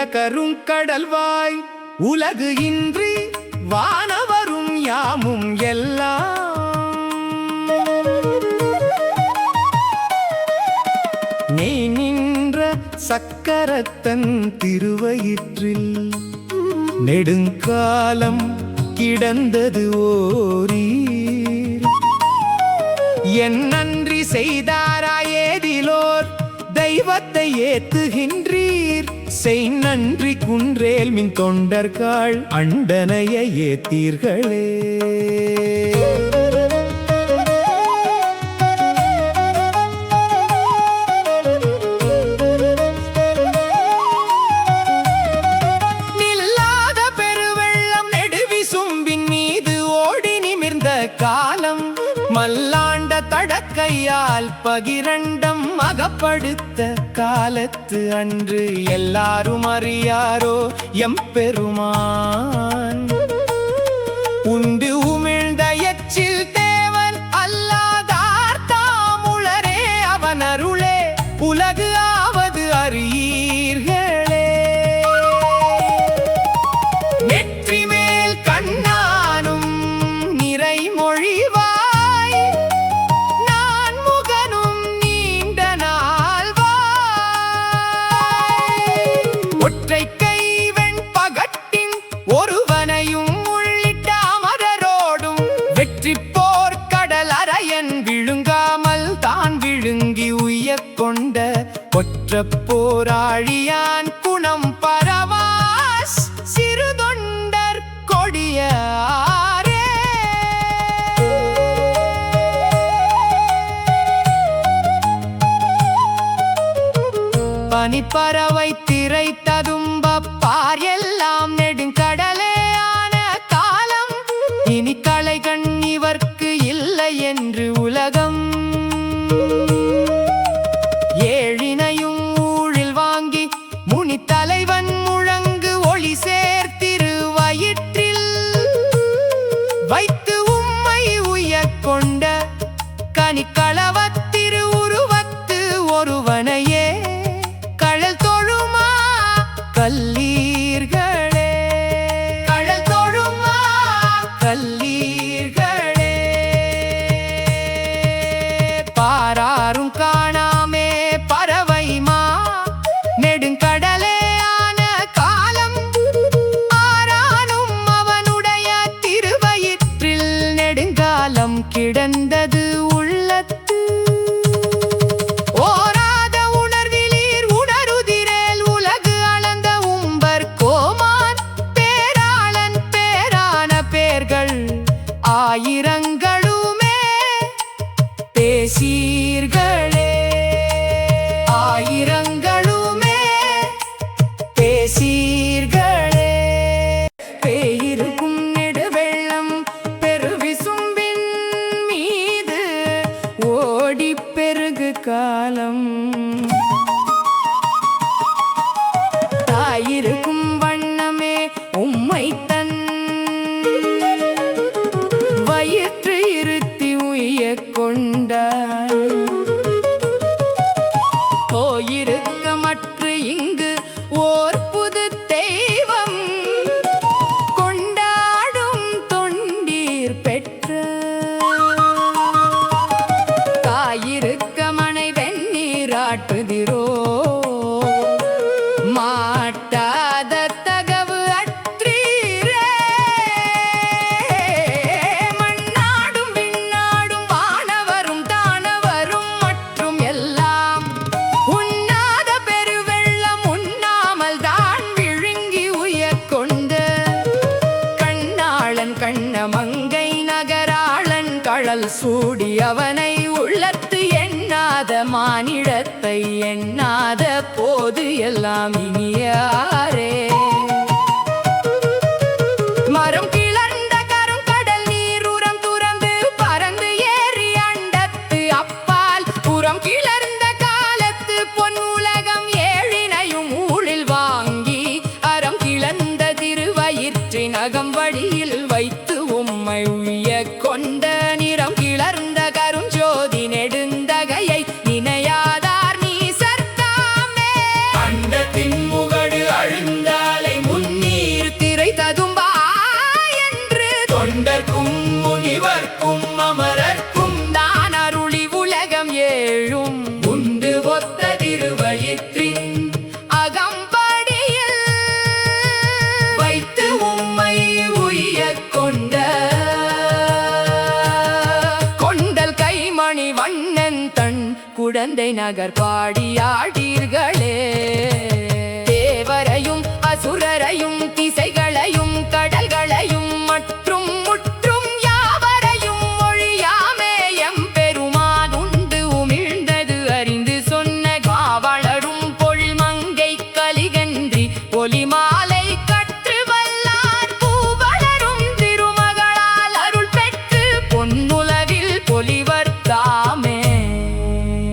கருங்கடல்வாய் உலகு இன்றி வானவரும் யாமும் எல்லாம் நீ நின்ற சக்கரத்தன் திருவயிற்றில் நெடுங்காலம் கிடந்தது ஓரீர் என் நன்றி செய்தாராயேதிலோர் தெய்வத்தை ஏத்துகின்றீர் செய் நன்றி குன்றேல் மின் தொண்டர்கள் அண்டனைய ஏத்தீர்களே நில்லாத பெருவெள்ளம் நெடுவிசும்பின் மீது ஓடி நிமிர்ந்த காலம் மல்லாண்ட தடக்கையால் பகிரண்டம் அகப்படுத்த காலத்து அன்று எல்லாரும் அறியாரோ எம்பெருமான் உண்டு உமிழ்ந்த எச்சில் தேவன் அல்லாதார் தாமுளரே அவன் அருளே உலகு ஆவது அறியீர்களே நெற்றி மேல் கண்ணானும் நிறைமொழிவா ஒற்றை கைவெண் பகட்டின் ஒருவனையும் உள்ளிட்ட அமரரோடும் வெற்றி போர் கடல் அரையன் விழுங்காமல் தான் விழுங்கி உய்யக் கொண்ட ஒற்ற போராழியான் குணம் பரவாஸ் சிறு தொண்டர் கொடியாரே பனிப்பறவை திரை ததும்பப்பார் எல்லாம் நெடுங்கடலே ஆன காலம் இனி களைகண் இவர்க்கு இல்லை என்று உலகம் ஏழினையும் ஊழில் வாங்கி முனி தலைவன் முழங்கு ஒளி சேர்த்திரு வயிற்றில் வைத்து உம்மை உய்யக் கொண்ட கனிக்களவத்திரு உருவத்து ஒருவனையே கல்லீர்களே கடல் தொழுமா கல்லீர்களே பாராரும் காணாமே பறவைமா நெடுங்கடலே ஆன காலம் ஆரானும் அவனுடைய திருவயிற்றில் நெடுங்காலம் கிடந்தது உள்ளத்து ஆயிரங்களுமே பேசீர்களே ஆயிரங்களுமே பேசீர்களே பேயிருக்கும் நெடுவெள்ளம் பெருவிசும்பின் மீது ஓடி பெருகு காலம் தாயிருக்கும் வண்ணமே உம்மை தன் வயிற்று இருத்தி உய்யக் கொண்டாய் போயிருக்க மற்ற இங்கு ஓர் புது தெய்வம் கொண்டாடும் தொண்டீர் பெற்ற காயிருக்க மனை வெந்நீராட்டுதிரோ மாட்டாத தகவு அற்றீரே மண்ணாடும் விண்ணாடும் வானவரும் தானவரும் மற்றும் எல்லாம் உண்ணாத பெருவெள்ளம் உண்ணாமல் தான் விழுங்கி உய்யக் கொண்டு கண்ணாளன் கண்ணமங்கை நகராளன் கழல் சூடி அவனை உள்ளத்து எண்ணாத மானிடத்தை எண்ணாத போது எல்லாம் இனியாரே மரம் கிளர்ந்த கருங்கடல் நீருரம் துறந்து பறந்து ஏறி அண்டத்து அப்பால் புறம் கிளர்ந்த காலத்து பொன் உலகம் ஏழினையும் ஊழில் வாங்கி அறம் கிளர்ந்த திருவயிற்றின் அகம்படியில் வைத்து உம்மை உய்யக் கொண்ட நிறம் கிளர்ந்த கருஞ்சோதி நெடுந்தகையை நினையாதார் நீ சர்த்தாமே அண்டத்தின் முகடு நகர் பாடியாடீர்களே.